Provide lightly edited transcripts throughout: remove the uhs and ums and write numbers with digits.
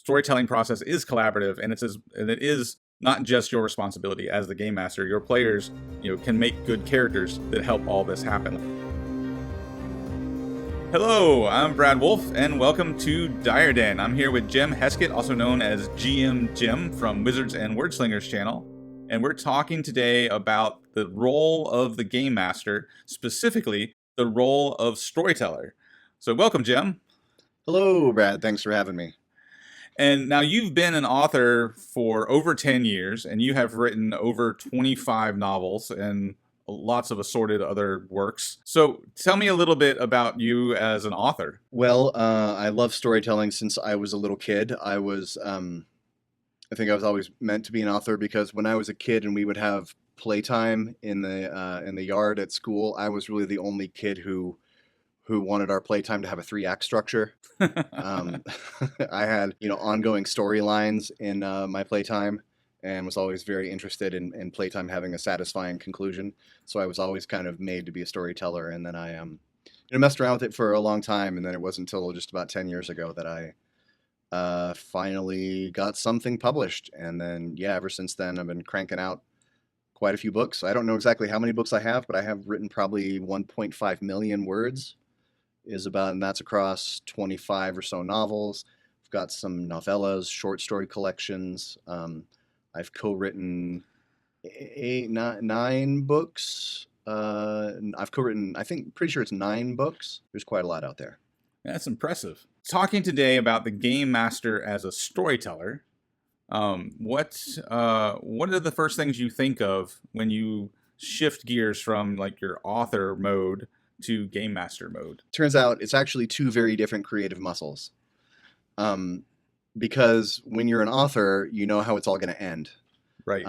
storytelling process is collaborative, and it is not just your responsibility as the game master. Your players, can make good characters that help all this happen. Hello, I'm Brad Wolf, and welcome to Dire Den. I'm here with Jim Heskett, also known as GM Jim from Wizards and Wordslingers channel, and we're talking today about the role of the game master, specifically the role of storyteller. So welcome, Jim. Hello, Brad. Thanks for having me. And now you've been an author for over 10 years, and you have written over 25 novels and lots of assorted other works. So tell me a little bit about you as an author. Well, I love storytelling since I was a little kid. I think I was always meant to be an author because when I was a kid and we would have playtime in the yard at school, I was really the only kid who wanted our playtime to have a 3-act structure. I had, ongoing storylines in my playtime and was always very interested in playtime having a satisfying conclusion. So I was always kind of made to be a storyteller. And then I messed around with it for a long time. And then it wasn't until just about 10 years ago that I finally got something published. And then, ever since then, I've been cranking out quite a few books. I don't know exactly how many books I have, but I have written probably 1.5 million words. And that's across 25 or so novels. I've got some novellas, short story collections. I've co-written 9 books. I've co-written, pretty sure it's 9 books. There's quite a lot out there. That's impressive. Talking today about the game master as a storyteller, what are the first things you think of when you shift gears from like your author mode to game master mode? Turns out it's actually 2 very different creative muscles. Because when you're an author, you know how it's all going to end. Right.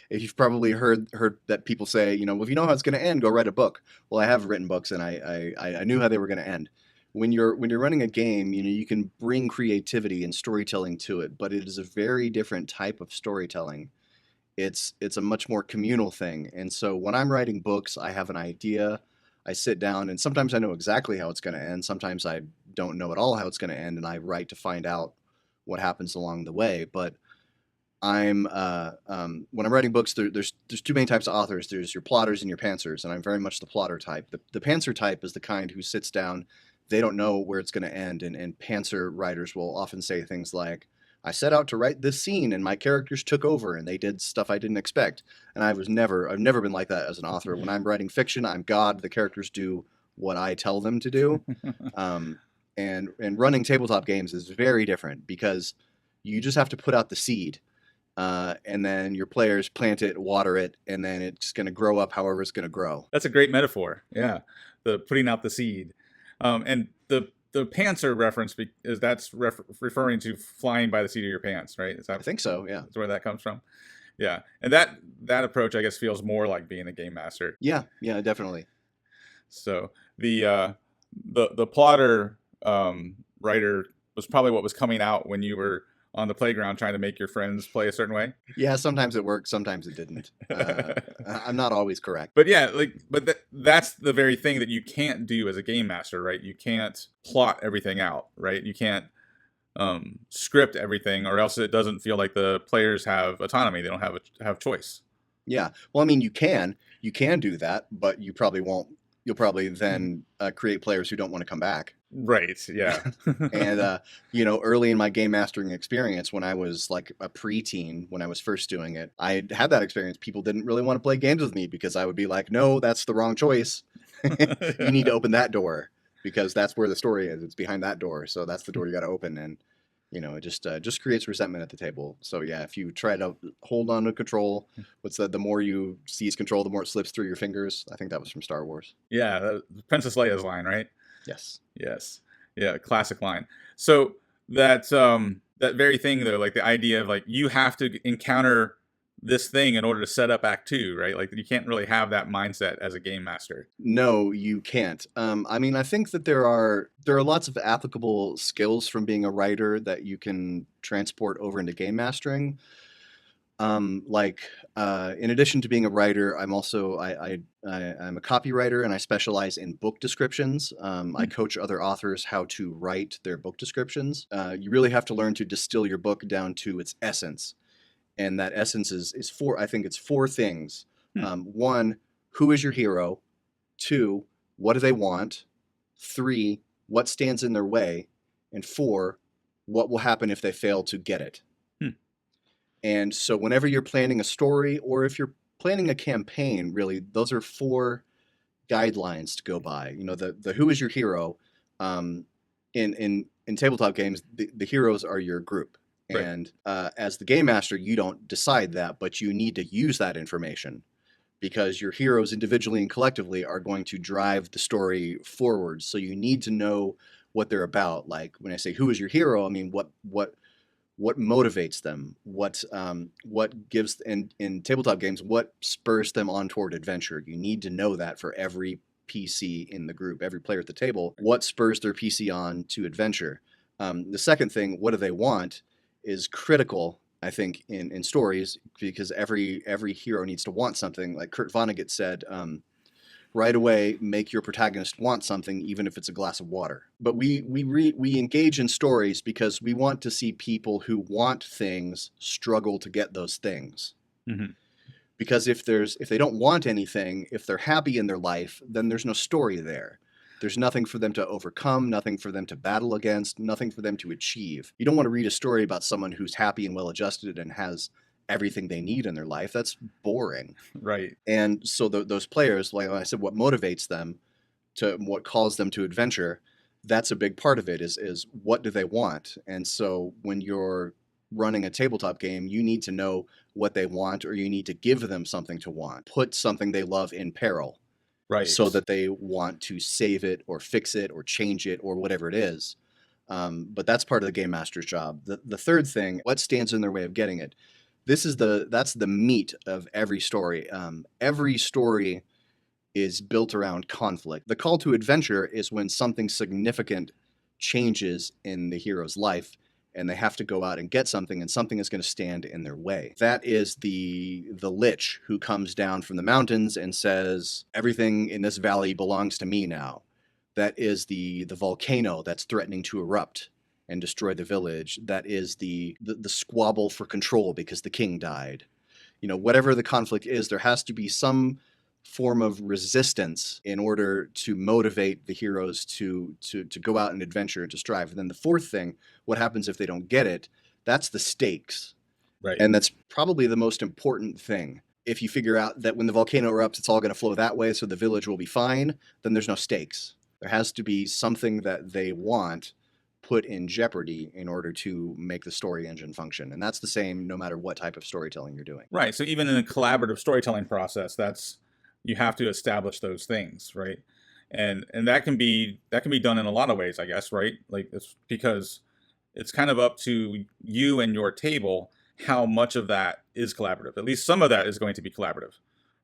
If you've probably heard that people say, well, if you know how it's going to end, go write a book. Well, I have written books and I knew how they were going to end. When you're running a game, you can bring creativity and storytelling to it, but it is a very different type of storytelling. It's a much more communal thing. And so when I'm writing books, I have an idea. I sit down, and sometimes I know exactly how it's going to end. Sometimes I don't know at all how it's going to end, and I write to find out what happens along the way. But when I'm writing books, there's 2 main types of authors. There's your plotters and your pantsers, and I'm very much the plotter type. The pantser type is the kind who sits down. They don't know where it's going to end, and pantser writers will often say things like, I set out to write this scene and my characters took over and they did stuff I didn't expect. And I've never been like that as an author. When I'm writing fiction, I'm God. The characters do what I tell them to do. And running tabletop games is very different because you just have to put out the seed. And then your players plant it, water it, and then it's going to grow up however it's going to grow. That's a great metaphor. Yeah. The putting out the seed. And the pantser reference is referring to flying by the seat of your pants, right? I think so. Yeah, that's where that comes from. Yeah, and that approach, I guess, feels more like being a game master. Yeah, definitely. So the plotter writer was probably what was coming out when you were on the playground trying to make your friends play a certain way. Yeah, sometimes it worked, sometimes it didn't. I'm not always correct. But yeah, that's the very thing that you can't do as a game master, right? You can't plot everything out, right? You can't script everything, or else it doesn't feel like the players have autonomy. They don't have choice. Yeah. Well, I mean, you can do that, but you probably won't. You'll probably then create players who don't want to come back. Right, yeah. And, early in my game mastering experience, when I was like a preteen, when I was first doing it, I had that experience. People didn't really want to play games with me because I would be like, no, that's the wrong choice. You need to open that door because that's where the story is. It's behind that door. So that's the door you got to open. And, it just creates resentment at the table. So yeah, if you try to hold on to control, the more you seize control, the more it slips through your fingers. I think that was from Star Wars. Yeah, Princess Leia's line, right? Yes. Yeah, classic line. So that very thing though, like the idea of like you have to encounter this thing in order to set up Act 2, right? Like you can't really have that mindset as a game master. No, you can't. I think that there are lots of applicable skills from being a writer that you can transport over into game mastering. In addition to being a writer, I'm also I'm a copywriter, and I specialize in book descriptions. I Hmm. coach other authors how to write their book descriptions. You really have to learn to distill your book down to its essence, and that essence is four. I think it's four things. Hmm. One, who is your hero? Two, what do they want? Three, what stands in their way? And four, what will happen if they fail to get it? Hmm. And so, whenever you're planning a story or if you're planning a campaign, really, those are four guidelines to go by. The who is your hero? Um, in tabletop games, the heroes are your group, Right. and as the game master, you don't decide that, but you need to use that information because your heroes individually and collectively are going to drive the story forward. So you need to know what they're about. Like when I say who is your hero, I mean what motivates them, what gives in tabletop games, what spurs them on toward adventure. You need to know that for every PC in the group, every player at the table, what spurs their PC on to adventure. The second thing, what do they want, is critical, I think, in stories, because every hero needs to want something. Like Kurt Vonnegut said, right away, make your protagonist want something, even if it's a glass of water. But we engage in stories because we want to see people who want things struggle to get those things. Hmm. Because if they don't want anything, if they're happy in their life, then there's no story there. There's nothing for them to overcome, nothing for them to battle against, nothing for them to achieve. You don't want to read a story about someone who's happy and well adjusted and has everything they need in their life. That's boring. Right. And so those players, like I said, what motivates them to what calls them to adventure, that's a big part of it is what do they want? And so when you're running a tabletop game, you need to know what they want, or you need to give them something to want. Put something they love in peril so Right. that they want to save it or fix it or change it or whatever it is. But that's part of the game master's job. The third thing, what stands in their way of getting it? That's the meat of every story. Every story is built around conflict. The call to adventure is when something significant changes in the hero's life and they have to go out and get something, and something is going to stand in their way. That is the lich who comes down from the mountains and says, everything in this valley belongs to me now. That is the volcano that's threatening to erupt and destroy the village. That is the squabble for control because the king died. Whatever the conflict is, there has to be some form of resistance in order to motivate the heroes to go out and adventure and to strive. And then the fourth thing, what happens if they don't get it? That's the stakes. Right. And that's probably the most important thing. If you figure out that when the volcano erupts, it's all going to flow that way, so the village will be fine, then there's no stakes. There has to be something that they want put in jeopardy in order to make the story engine function. And that's the same no matter what type of storytelling you're doing. Right. So even in a collaborative storytelling process, that's you have to establish those things, right? And that can be done in a lot of ways, I guess, right? Like it's because it's kind of up to you and your table how much of that is collaborative. At least some of that is going to be collaborative,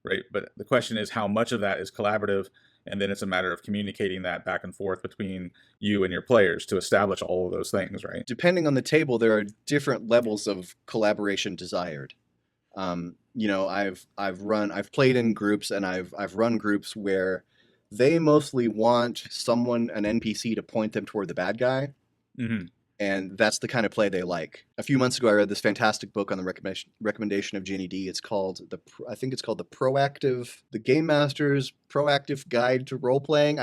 right? But the question is how much of that is collaborative, and then it's a matter of communicating that back and forth between you and your players to establish all of those things, right? Depending on the table, there are different levels of collaboration desired. I've played in groups, and I've run groups where they mostly want an NPC to point them toward the bad guy, Hmm. and that's the kind of play they like. A few months ago, I read this fantastic book on the recommendation of Ginny D. I think it's called the Game Master's Proactive Guide to Role Playing.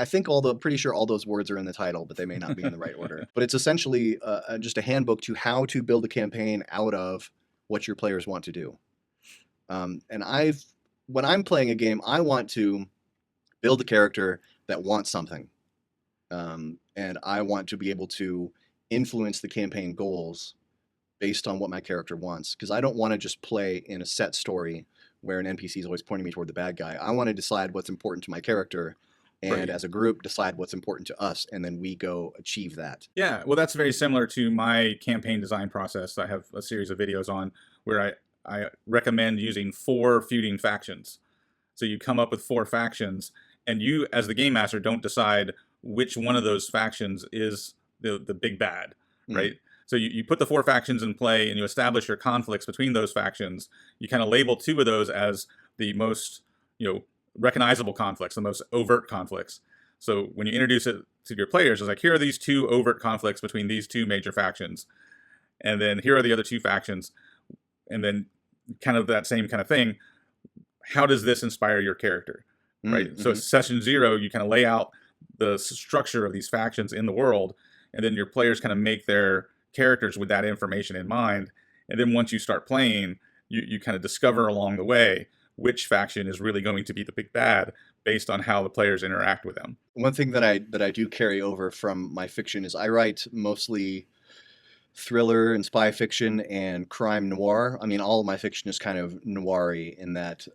Pretty sure all those words are in the title, but they may not be in the right order. But it's essentially just a handbook to how to build a campaign out of what your players want to do. When I'm playing a game, I want to build a character that wants something, and I want to be able to influence the campaign goals based on what my character wants. Because I don't want to just play in a set story where an NPC is always pointing me toward the bad guy. I want to decide what's important to my character, and Right. as a group, decide what's important to us, and then we go achieve that. Yeah, well, that's very similar to my campaign design process. I have a series of videos on where I recommend using 4 feuding factions. So you come up with 4 factions, and you, as the game master, don't decide which one of those factions is the big bad, Mm. right? So you put the 4 factions in play and you establish your conflicts between those factions. You kind of label 2 of those as the most, recognizable conflicts, the most overt conflicts. So when you introduce it to your players, it's like, here are these 2 overt conflicts between these 2 major factions. And then here are the other 2 factions. And then kind of that same kind of thing. How does this inspire your character? Right. Mm-hmm. So session 0, you kind of lay out the structure of these factions in the world. And then your players kind of make their characters with that information in mind. And then once you start playing, you kind of discover along the way which faction is really going to be the big bad based on how the players interact with them. One thing that I do carry over from my fiction is I write mostly thriller and spy fiction and crime noir. I mean, all of my fiction is kind of noir-y in that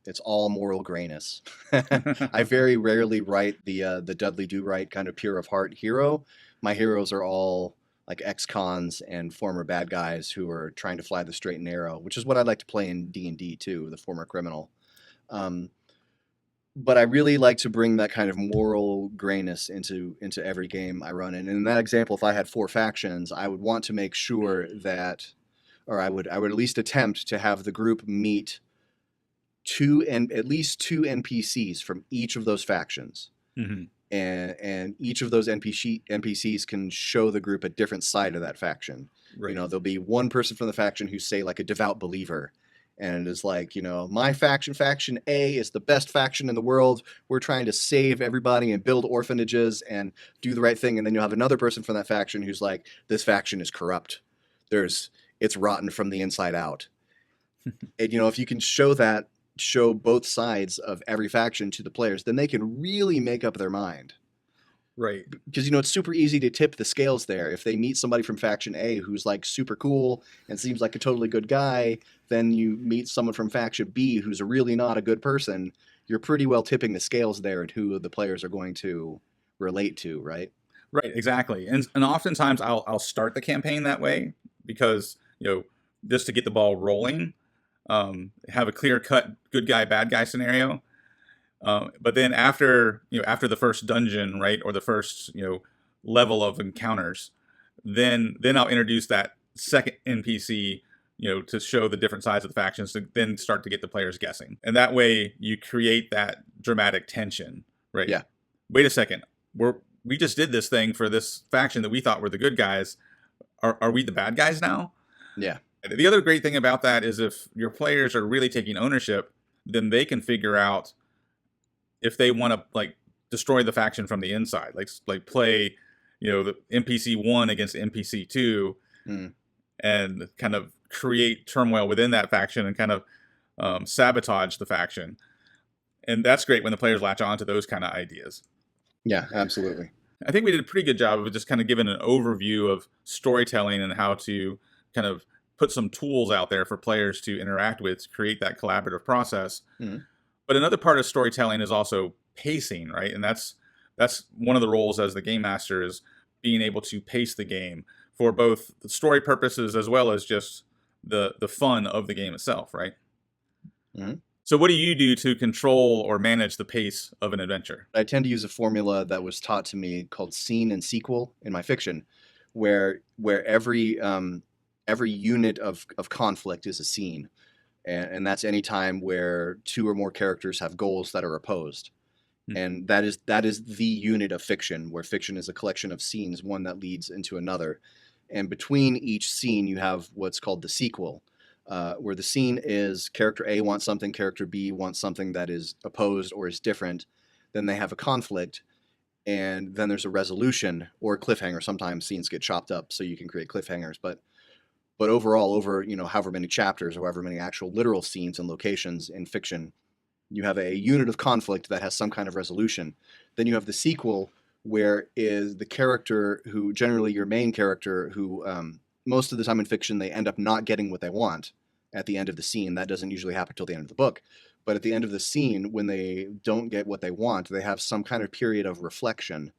it's all moral grayness. I very rarely write the Dudley Do-Right kind of pure of heart hero. My heroes are all like ex-cons and former bad guys who are trying to fly the straight and narrow, which is what I'd like to play in D&D too, the former criminal. But I really like to bring that kind of moral grayness into every game I run in. And in that example, if I had 4 factions, I would want to make sure that, or I would at least attempt to have the group meet at least 2 NPCs from each of those factions. Mm-hmm. And each of those NPCs can show the group a different side of that faction. Right. There'll be one person from the faction who's, say, like a devout believer, and it is like, my faction A, is the best faction in the world. We're trying to save everybody and build orphanages and do the right thing. And then you'll have another person from that faction who's like, this faction is corrupt. It's rotten from the inside out. And if you can show both sides of every faction to the players, then they can really make up their mind. Right. Because, it's super easy to tip the scales there. If they meet somebody from faction A who's like super cool and seems like a totally good guy, then you meet someone from faction B who's really not a good person, you're pretty well tipping the scales there and who the players are going to relate to, right? Right, exactly. And oftentimes I'll start the campaign that way because, just to get the ball rolling. Have a clear-cut good guy, bad guy scenario. But then after the first dungeon, right, or the first, level of encounters, then I'll introduce that second NPC, to show the different sides of the factions, to then start to get the players guessing. And that way you create that dramatic tension, right? Yeah. Wait a second. We just did this thing for this faction that we thought were the good guys. Are we the bad guys now? Yeah. The other great thing about that is if your players are really taking ownership, then they can figure out if they want to destroy the faction from the inside, like play, the NPC 1 against NPC 2, and kind of create turmoil within that faction and kind of sabotage the faction. And that's great when the players latch on to those kind of ideas. Yeah, absolutely. I think we did a pretty good job of just kind of giving an overview of storytelling and how to kind of put some tools out there for players to interact with to create that collaborative process. Mm-hmm. But another part of storytelling is also pacing, right? And that's one of the roles as the game master, is being able to pace the game for both the story purposes as well as just the fun of the game itself, right? Mm-hmm. So what do you do to control or manage the pace of an adventure? I tend to use a formula that was taught to me called scene and sequel in my fiction, where every unit of conflict is a scene. And that's any time where 2 or more characters have goals that are opposed. Mm-hmm. And that is the unit of fiction, where fiction is a collection of scenes, one that leads into another. And between each scene, you have what's called the sequel, where the scene is character A wants something, character B wants something that is opposed or is different. Then they have a conflict, and then there's a resolution or a cliffhanger. Sometimes scenes get chopped up so you can create cliffhangers, but overall, over however many chapters or however many actual literal scenes and locations in fiction, you have a unit of conflict that has some kind of resolution. Then you have the sequel, where is the character who, generally your main character, who most of the time in fiction they end up not getting what they want at the end of the scene. That doesn't usually happen till the end of the book. But at the end of the scene, when they don't get what they want, they have some kind of period of reflection.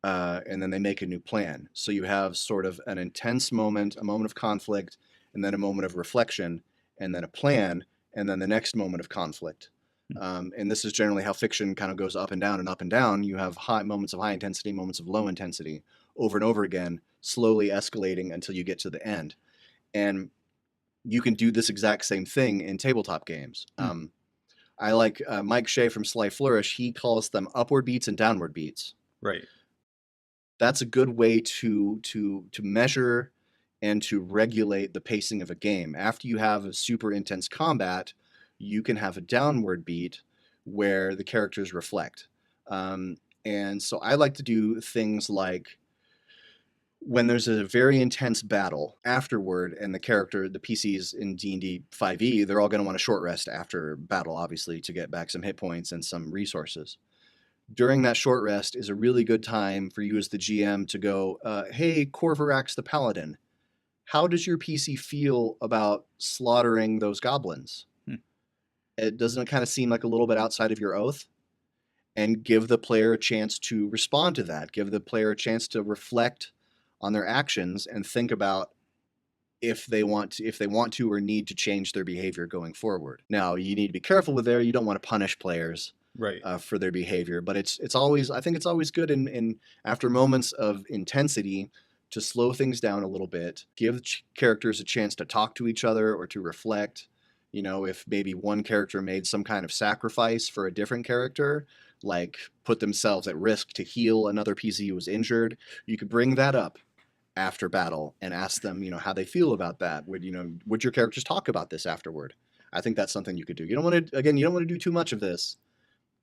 And then they make a new plan. So you have sort of an intense moment, a moment of conflict, and then a moment of reflection, and then a plan, and then the next moment of conflict. And this is generally how fiction kind of goes up and down and up and down. You have moments of high intensity, moments of low intensity, over and over again, slowly escalating until you get to the end. And you can do this exact same thing in tabletop games. I like Mike Shea from Sly Flourish. He calls them upward beats and downward beats. Right. That's a good way to measure and to regulate the pacing of a game. After you have a super intense combat, you can have a downward beat where the characters reflect. And so I like to do things like when there's a very intense battle afterward, and the PCs in D&D 5e, they're all going to want a short rest after battle, obviously, to get back some hit points and some resources. During that short rest is a really good time for you as the GM to go, hey, Corvirax the Paladin, how does your PC feel about slaughtering those goblins? It doesn't kind of seem like a little bit outside of your oath? And give the player a chance to respond to that. Give the player a chance to reflect on their actions and think about if they want to or need to change their behavior going forward. Now, you need to be careful with there. You don't want to punish players for their behavior, but I think it's always good in after moments of intensity to slow things down a little bit, give characters a chance to talk to each other or to reflect. You know, if maybe one character made some kind of sacrifice for a different character, like put themselves at risk to heal another PC who was injured, you could bring that up after battle and ask them, how they feel about that. Would your characters talk about this afterward? I think that's something you could do. You don't want to do too much of this,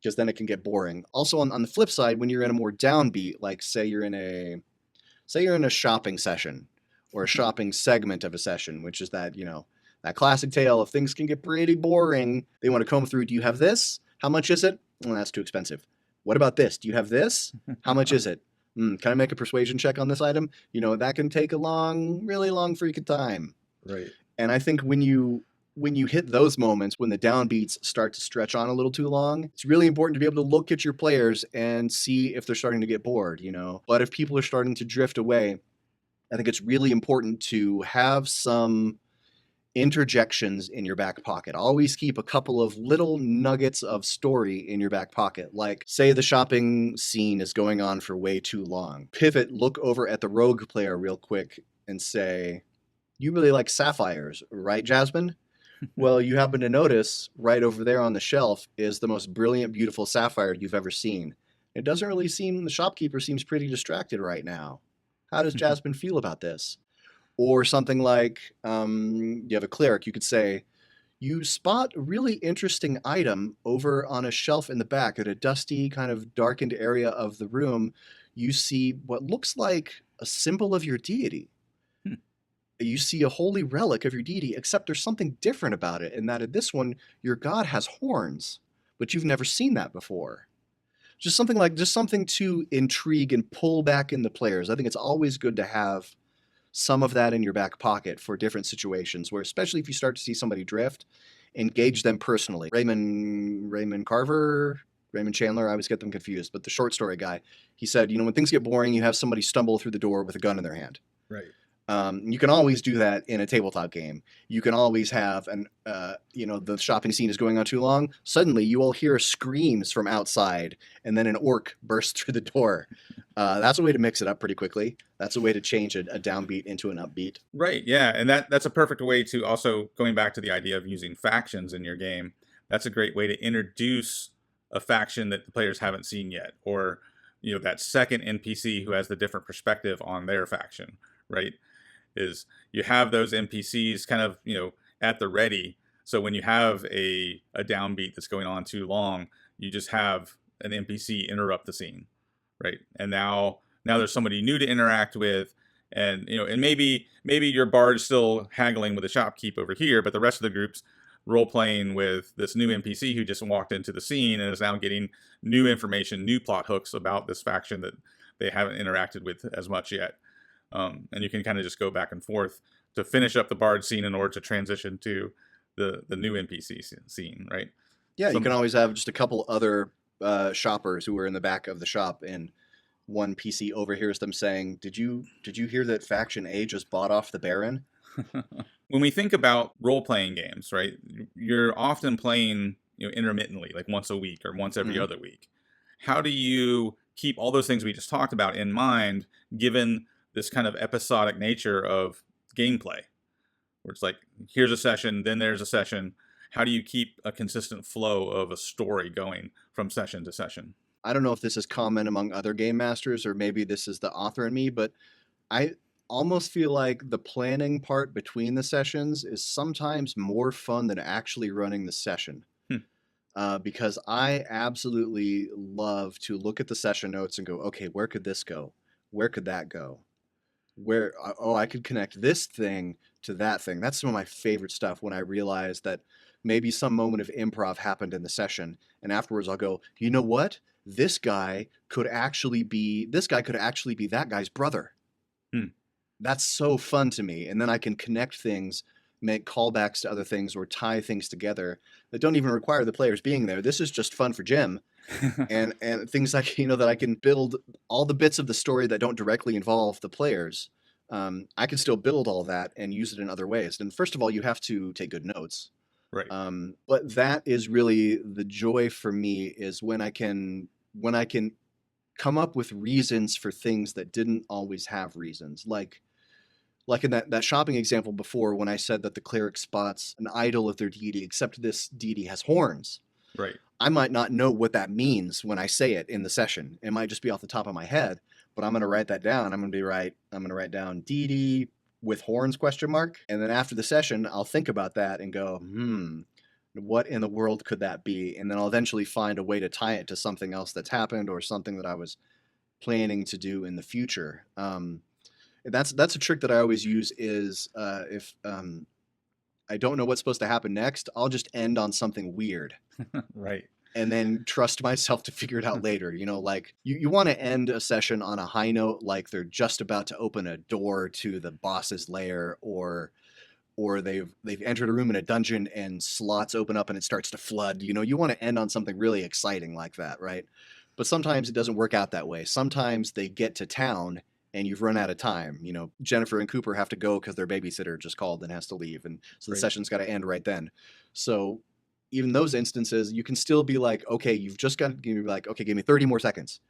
because then it can get boring. Also, on the flip side, when you're in a more downbeat, like say you're in a shopping session or a shopping segment of a session, which is that, that classic tale of things can get pretty boring. They want to comb through. Do you have this? How much is it? Well, that's too expensive. What about this? Do you have this? How much is it? Can I make a persuasion check on this item? That can take a really long freaking time. Right. And I think when you hit those moments, when the downbeats start to stretch on a little too long, it's really important to be able to look at your players and see if they're starting to get bored, But if people are starting to drift away, I think it's really important to have some interjections in your back pocket. Always keep a couple of little nuggets of story in your back pocket. Like, say the shopping scene is going on for way too long. Pivot, look over at the rogue player real quick and say, you really like sapphires, right, Jasmine? Well, you happen to notice right over there on the shelf is the most brilliant, beautiful sapphire you've ever seen. It doesn't really seem, the shopkeeper seems pretty distracted right now. How does Jasmine feel about this? Or something like, you have a cleric, you could say, you spot a really interesting item over on a shelf in the back at a dusty, kind of darkened area of the room. You see what looks like a symbol of your deity. You see a holy relic of your deity, except there's something different about it, in that in this one, your god has horns, but you've never seen that before. Just something to intrigue and pull back in the players. I think it's always good to have some of that in your back pocket for different situations, where especially if you start to see somebody drift, engage them personally. Raymond Chandler, I always get them confused, but the short story guy, he said, when things get boring, you have somebody stumble through the door with a gun in their hand. Right. You can always do that in a tabletop game. You can always have the shopping scene is going on too long. Suddenly you all hear screams from outside, and then an orc bursts through the door. That's a way to mix it up pretty quickly. That's a way to change a downbeat into an upbeat. Right. Yeah. And that's a perfect way to also, going back to the idea of using factions in your game. That's a great way to introduce a faction that the players haven't seen yet, or, that second NPC who has the different perspective on their faction, right? Is you have those NPCs kind of, at the ready. So when you have a downbeat that's going on too long, you just have an NPC interrupt the scene, right? And now there's somebody new to interact with, and and maybe your bard's still haggling with the shopkeep over here, but the rest of the group's role playing with this new NPC who just walked into the scene and is now getting new information, new plot hooks about this faction that they haven't interacted with as much yet. And you can kind of just go back and forth to finish up the bard scene in order to transition to the new NPC scene, right? Yeah, you can always have just a couple other shoppers who are in the back of the shop, and one PC overhears them saying, "Did you hear that faction A just bought off the Baron?" When we think about role-playing games, right, you're often playing intermittently, like once a week or once every other week. How do you keep all those things we just talked about in mind, given this kind of episodic nature of gameplay, where it's like, here's a session, then there's a session. How do you keep a consistent flow of a story going from session to session? I don't know if this is common among other game masters or maybe this is the author in me, but I almost feel like the planning part between the sessions is sometimes more fun than actually running the session. Hmm. Because I absolutely love to look at the session notes and go, okay, where could this go? Where could that go? I could connect this thing to that thing. That's some of my favorite stuff when I realize that maybe some moment of improv happened in the session, and afterwards I'll go, you know what? This guy could actually be that guy's brother. Hmm. That's so fun to me. And then I can connect things, make callbacks to other things, or tie things together that don't even require the players being there. This is just fun for Jim. and things like, that I can build all the bits of the story that don't directly involve the players. I can still build all that and use it in other ways. And first of all, you have to take good notes. Right. But that is really the joy for me, is when I can come up with reasons for things that didn't always have reasons. Like in that shopping example before, when I said that the cleric spots an idol of their deity, except this deity has horns. Right. I might not know what that means when I say it in the session. It might just be off the top of my head, but I'm going to write that down. I'm going to write down deity with horns ? And then after the session, I'll think about that and go, what in the world could that be? And then I'll eventually find a way to tie it to something else that's happened or something that I was planning to do in the future. That's a trick that I always use is if I don't know what's supposed to happen next, I'll just end on something weird. Right. And then trust myself to figure it out later. Like you want to end a session on a high note, like they're just about to open a door to the boss's lair, or they've entered a room in a dungeon and slots open up and it starts to flood. You want to end on something really exciting like that, right? But sometimes it doesn't work out that way. Sometimes they get to town and you've run out of time. Jennifer and Cooper have to go because their babysitter just called and has to leave. And so the session's got to end right then. So even those instances, you can still be like, okay, you've just got to give me 30 more seconds.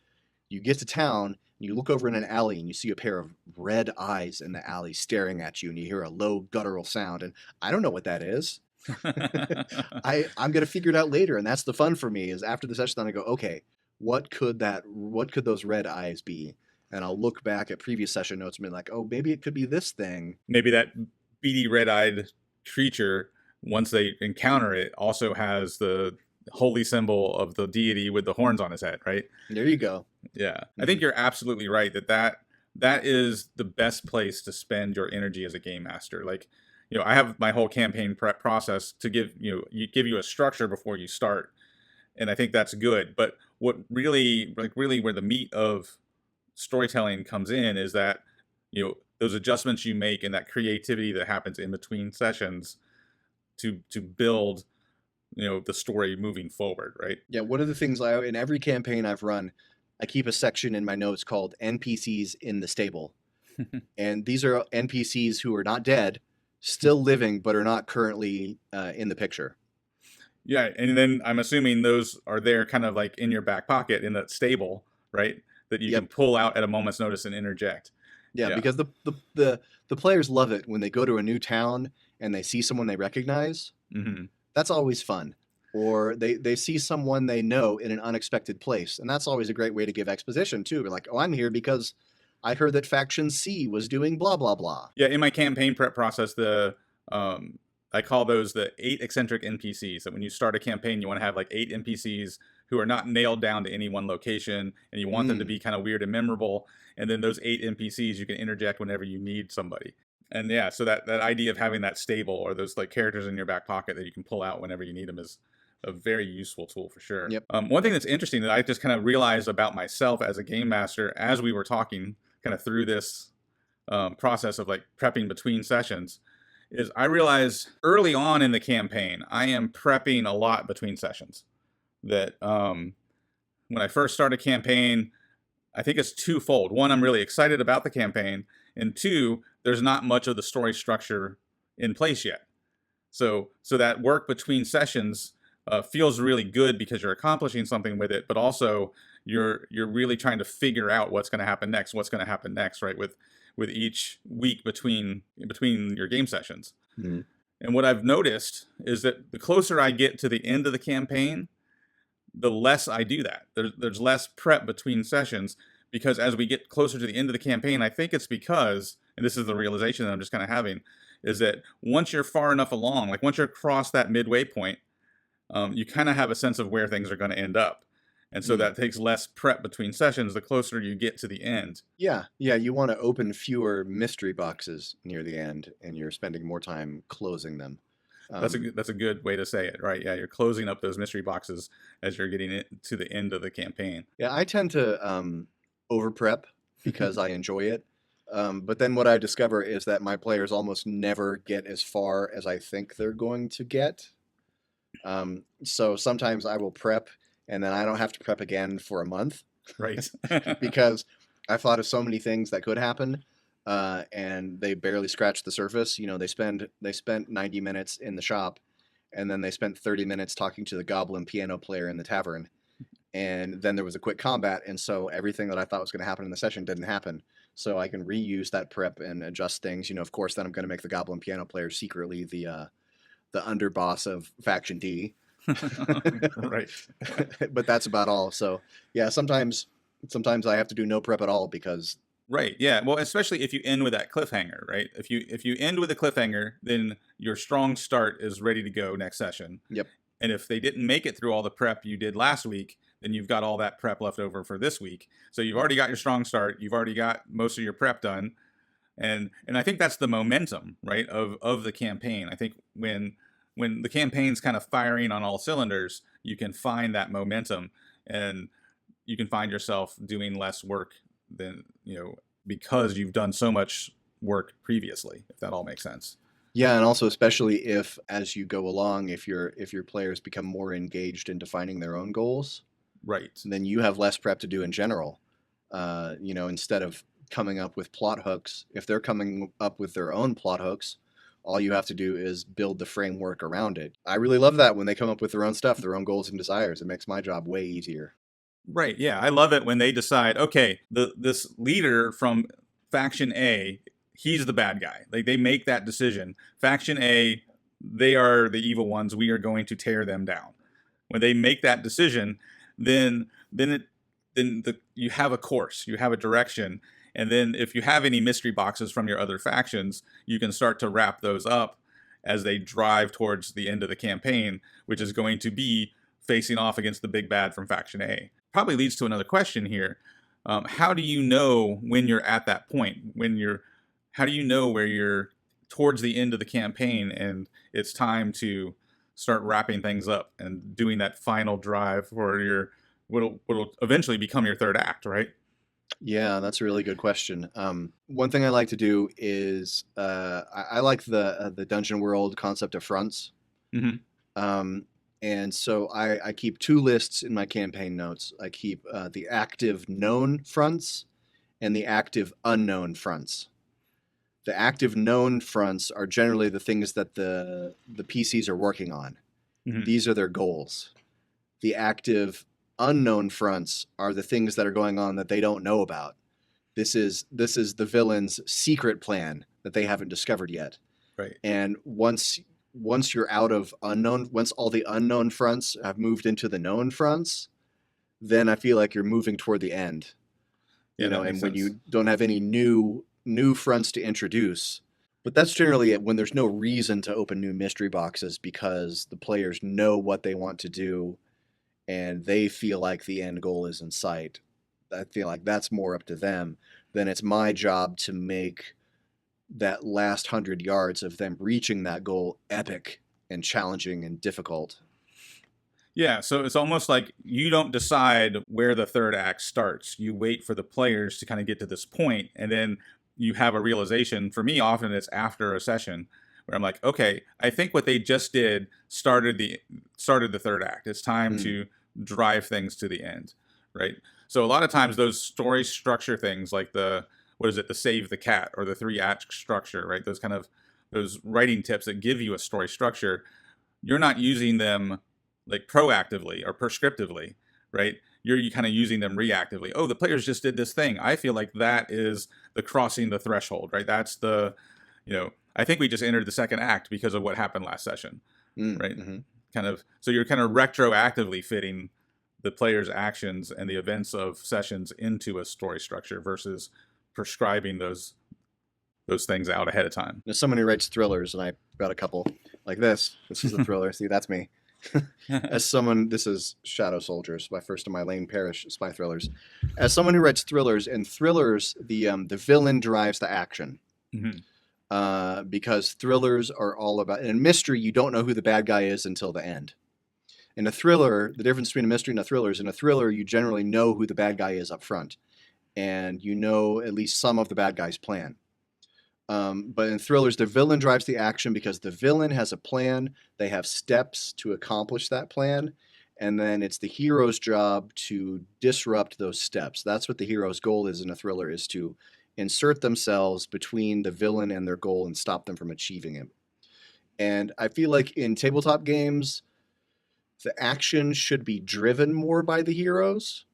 You get to town, and you look over in an alley, and you see a pair of red eyes in the alley staring at you, and you hear a low guttural sound. And I don't know what that is. I'm going to figure it out later. And that's the fun for me, is after the session, then I go, okay, what could those red eyes be? And I'll look back at previous session notes and be like, oh, maybe it could be this thing. Maybe that beady red-eyed creature, once they encounter it, also has the holy symbol of the deity with the horns on his head, right? There you go. Yeah. Mm-hmm. I think you're absolutely right that is the best place to spend your energy as a game master. Like, I have my whole campaign prep process to give you a structure before you start. And I think that's good. But what really where the meat of storytelling comes in is that, those adjustments you make and that creativity that happens in between sessions to build, the story moving forward, right? Yeah, one of the things in every campaign I've run, I keep a section in my notes called NPCs in the stable. And these are NPCs who are not dead, still living, but are not currently in the picture. Yeah, and then I'm assuming those are there kind of like in your back pocket in that stable, right? That you can pull out at a moment's notice and interject. Yeah, because the players love it when they go to a new town and they see someone they recognize. Mm-hmm. That's always fun. Or they see someone they know in an unexpected place. And that's always a great way to give exposition, too. We're like, oh, I'm here because I heard that Faction C was doing blah, blah, blah. Yeah, in my campaign prep process, I call those the 8 eccentric NPCs. That when you start a campaign, you want to have like 8 NPCs who are not nailed down to any one location, and you want them to be kind of weird and memorable. And then those 8 NPCs you can interject whenever you need somebody. And yeah, so that idea of having that stable or those like characters in your back pocket that you can pull out whenever you need them is a very useful tool for sure. Yep. One thing that's interesting that I just kind of realized about myself as a game master as we were talking kind of through this process of like prepping between sessions is I realized early on in the campaign, I am prepping a lot between sessions. That when I first start a campaign, I think it's twofold. One, I'm really excited about the campaign. And 2, there's not much of the story structure in place yet. So that work between sessions feels really good because you're accomplishing something with it, but also you're really trying to figure out what's going to happen next, right? With each week between your game sessions. Mm-hmm. And what I've noticed is that the closer I get to the end of the campaign, the less I do that. There's less prep between sessions, because as we get closer to the end of the campaign, I think it's because, and this is the realization that I'm just kind of having, is that once you're far enough along, like once you're across that midway point, you kind of have a sense of where things are going to end up. And so that takes less prep between sessions the closer you get to the end. Yeah, you want to open fewer mystery boxes near the end, and you're spending more time closing them. That's a good way to say it, right? Yeah, you're closing up those mystery boxes as you're getting it to the end of the campaign. Yeah, I tend to over prep because I enjoy it. But then what I discover is that my players almost never get as far as I think they're going to get. So sometimes I will prep, and then I don't have to prep again for a month. Right. Because I've thought of so many things that could happen, and they barely scratched the surface. They spent 90 minutes in the shop, and then they spent 30 minutes talking to the goblin piano player in the tavern. And then there was a quick combat, and so everything that I thought was going to happen in the session didn't happen. So I can reuse that prep and adjust things. Of course, then I'm going to make the goblin piano player secretly the underboss of Faction D. Right. But that's about all. So yeah, sometimes I have to do no prep at all because. Right. Yeah. Well, especially if you end with that cliffhanger, right? If you end with a cliffhanger, then your strong start is ready to go next session. Yep. And if they didn't make it through all the prep you did last week, then you've got all that prep left over for this week. So you've already got your strong start. You've already got most of your prep done. And I think that's the momentum, right, of the campaign. I think when the campaign's kind of firing on all cylinders, you can find that momentum, and you can find yourself doing less work than, because you've done so much work previously, if that all makes sense. Yeah, and also especially if, as you go along, if your players become more engaged in defining their own goals, right, then you have less prep to do in general. Instead of coming up with plot hooks, if they're coming up with their own plot hooks, all you have to do is build the framework around it. I really love that when they come up with their own stuff, their own goals and desires. It makes my job way easier. Right, yeah. I love it when they decide, okay, this leader from Faction A, he's the bad guy. Like, they make that decision. Faction A, they are the evil ones. We are going to tear them down. When they make that decision, then you have a course, you have a direction. And then if you have any mystery boxes from your other factions, you can start to wrap those up as they drive towards the end of the campaign, which is going to be facing off against the big bad from Faction A. Probably leads to another question here. How do you know when you're at that point? How do you know where you're towards the end of the campaign and it's time to start wrapping things up and doing that final drive for what'll eventually become your third act, right? Yeah, that's a really good question. One thing I like to do is I like the Dungeon World concept of fronts. Mm-hmm. And so I keep two lists in my campaign notes. I keep the active known fronts and the active unknown fronts. The active known fronts are generally the things that the PCs are working on. Mm-hmm. These are their goals. The active unknown fronts are the things that are going on that they don't know about. This is the villain's secret plan that they haven't discovered yet. Right. And once you're out of unknown, once all the unknown fronts have moved into the known fronts, then I feel like you're moving toward the end. Yeah, and when you don't have any new fronts to introduce. But that's generally it, when there's no reason to open new mystery boxes because the players know what they want to do and they feel like the end goal is in sight. I feel like that's more up to them. Then it's my job to make that last 100 yards of them reaching that goal epic and challenging and difficult. Yeah, so it's almost like you don't decide where the third act starts. You wait for the players to kind of get to this point, and then you have a realization. For me, often it's after a session where I'm like, okay, I think what they just did started the third act. It's time to drive things to the end, right? So a lot of times those story structure things, like the save the cat or the 3-act structure, right? Those writing tips that give you a story structure, you're not using them like proactively or prescriptively, right? you're kind of using them reactively. Oh, the players just did this thing. I feel like that is the crossing the threshold, right? That's the, I think we just entered the second act because of what happened last session, right? Mm-hmm. Kind of, so you're kind of retroactively fitting the players' actions and the events of sessions into a story structure versus prescribing those things out ahead of time. As someone who writes thrillers, and I got a couple like this. This is a thriller. See, that's me. As someone, this is Shadow Soldiers, my first of my Lane Parish spy thrillers. As someone who writes thrillers, in thrillers, the villain drives the action. Because thrillers are all about, in mystery, you don't know who the bad guy is until the end. In a thriller, the difference between a mystery and a thriller is in a thriller, you generally know who the bad guy is up front. And you know at least some of the bad guy's plan. But in thrillers, the villain drives the action because the villain has a plan. They have steps to accomplish that plan. And then it's the hero's job to disrupt those steps. That's what the hero's goal is in a thriller, is to insert themselves between the villain and their goal and stop them from achieving it. And I feel like in tabletop games, the action should be driven more by the heroes,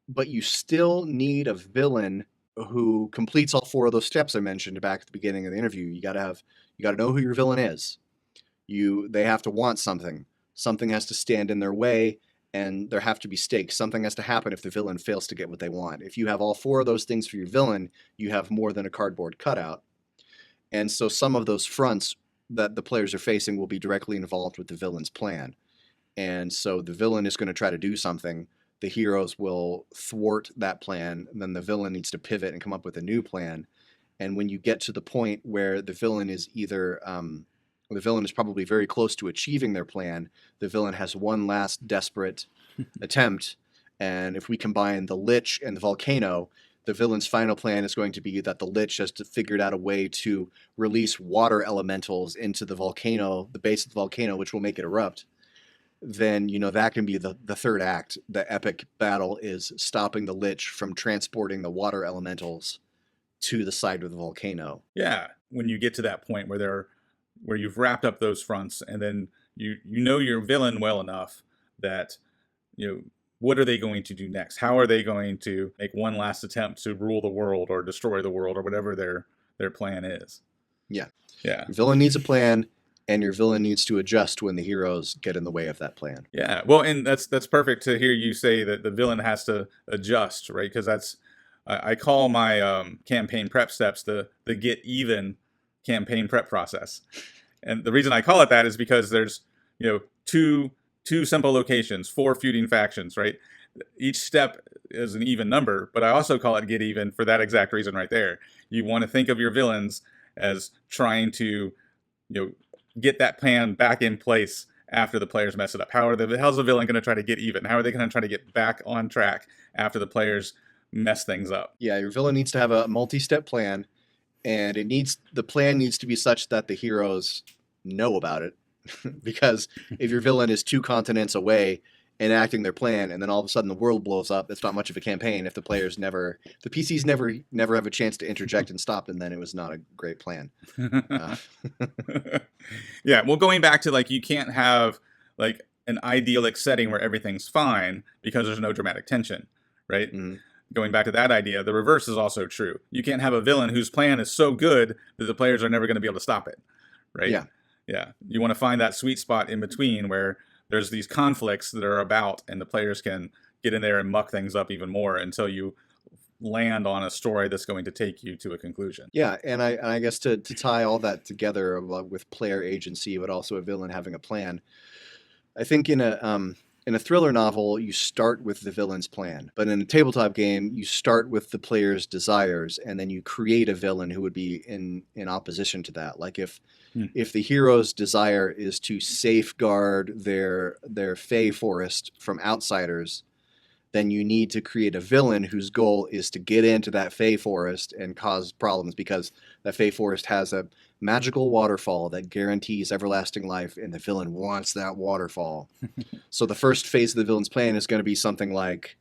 but you still need a villain who completes all four of those steps I mentioned back at the beginning of the interview. You got to know who your villain is. They have to want something. Something has to stand in their way, and there have to be stakes. Something has to happen if the villain fails to get what they want. If you have all four of those things for your villain, you have more than a cardboard cutout. And so some of those fronts that the players are facing will be directly involved with the villain's plan. And so the villain is going to try to do something. The heroes will thwart that plan, and then the villain needs to pivot and come up with a new plan. And when you get to the point where the villain is either, the villain is probably very close to achieving their plan, the villain has one last desperate attempt. And if we combine the Lich and the volcano, the villain's final plan is going to be that the Lich has figured out a way to release water elementals into the volcano, the base of the volcano, which will make it erupt. Then, that can be the third act. The epic battle is stopping the Lich from transporting the water elementals to the side of the volcano. Yeah, when you get to that point where you've wrapped up those fronts, and then you know your villain well enough that, what are they going to do next? How are they going to make one last attempt to rule the world or destroy the world or whatever their plan is? Yeah. Yeah. Villain needs a plan, and your villain needs to adjust when the heroes get in the way of that plan. Yeah, well, and that's perfect to hear you say that the villain has to adjust, right? Because I call my campaign prep steps the get even campaign prep process. And the reason I call it that is because there's, two simple locations, 4 feuding factions, right? Each step is an even number, but I also call it get even for that exact reason right there. You want to think of your villains as trying to, get that plan back in place after the players mess it up. How's the villain going to try to get even? How are they going to try to get back on track after the players mess things up? Yeah, your villain needs to have a multi-step plan, and the plan needs to be such that the heroes know about it. Because if your villain is 2 continents away enacting their plan, and then all of a sudden the world blows up, it's not much of a campaign if the PCs never have a chance to interject and stop, and then it was not a great plan. Yeah, well, going back to you can't have an idyllic setting where everything's fine because there's no dramatic tension, right? Mm-hmm. Going back to that idea, the reverse is also true. You can't have a villain whose plan is so good that the players are never going to be able to stop it, right? Yeah. You want to find that sweet spot in between where there's these conflicts that are about, and the players can get in there and muck things up even more until you land on a story that's going to take you to a conclusion. Yeah, and I guess to tie all that together with player agency, but also a villain having a plan, I think in a thriller novel, you start with the villain's plan. But in a tabletop game, you start with the player's desires, and then you create a villain who would be in opposition to that. Like if the hero's desire is to safeguard their Fey forest from outsiders, then you need to create a villain whose goal is to get into that Fey forest and cause problems, because that Fey forest has a magical waterfall that guarantees everlasting life, and the villain wants that waterfall. So the first phase of the villain's plan is going to be something like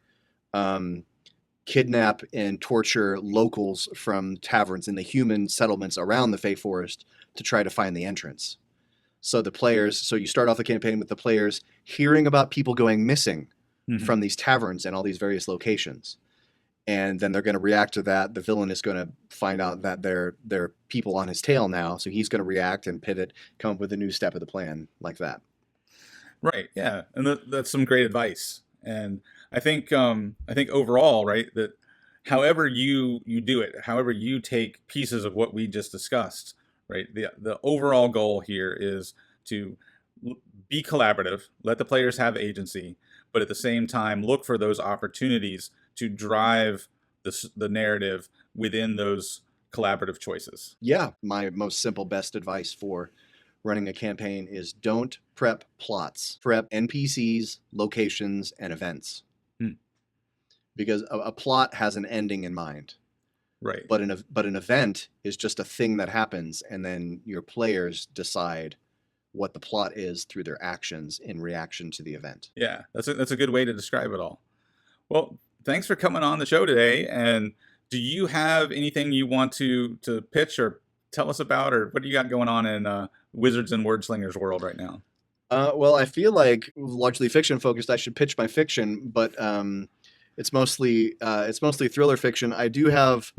kidnap and torture locals from taverns in the human settlements around the Fey forest to try to find the entrance. So you start off the campaign with the players hearing about people going missing from these taverns and all these various locations. And then they're going to react to that. The villain is going to find out that they're people on his tail now, so he's going to react and pivot, come up with a new step of the plan like that. Right. Yeah, and that's some great advice. And I think overall, right, that however you do it, however you take pieces of what we just discussed, right, the overall goal here is to be collaborative, let the players have agency, but at the same time look for those opportunities to drive the narrative within those collaborative choices. Yeah, my most simple, best advice for running a campaign is don't prep plots. Prep NPCs, locations, and events. Because a plot has an ending in mind. Right. But an event is just a thing that happens, and then your players decide what the plot is through their actions in reaction to the event. Yeah, that's a good way to describe it all. Well, thanks for coming on the show today. And do you have anything you want to pitch or tell us about, or what do you got going on in Wizards and Wordslingers world right now? Well, I feel like largely fiction focused. I should pitch my fiction, but it's mostly thriller fiction. I do have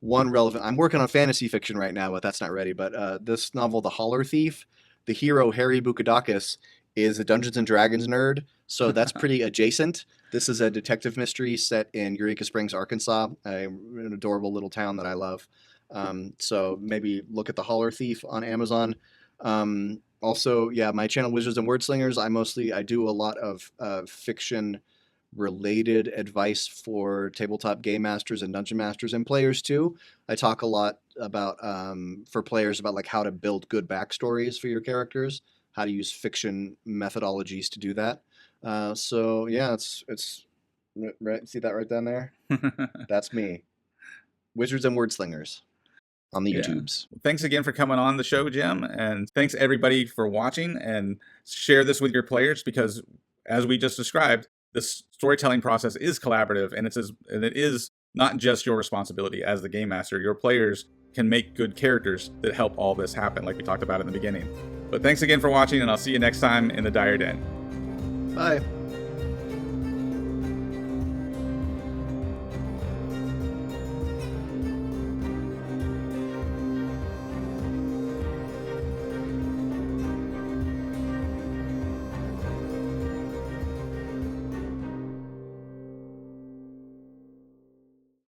one relevant. I'm working on fantasy fiction right now, but that's not ready. But this novel, The Holler Thief, the hero Harry Bukadakis is a Dungeons and Dragons nerd, so that's pretty adjacent. This is a detective mystery set in Eureka Springs, Arkansas, an adorable little town that I love. So maybe look at The Holler Thief on Amazon. Also, yeah, my channel Wizards and Wordslingers, I do a lot of fiction related advice for tabletop game masters and dungeon masters and players too. I talk a lot about for players about like how to build good backstories for your characters, how to use fiction methodologies to do that. So yeah, it's right. See that right down there? That's me. Wizards and Wordslingers on the YouTubes. Thanks again for coming on the show, Jim, and thanks everybody for watching, and share this with your players, because as we just described, this storytelling process is collaborative, and it is not just your responsibility as the game master. Your players can make good characters that help all this happen, like we talked about in the beginning. But thanks again for watching, and I'll see you next time in the Dire Den. Bye.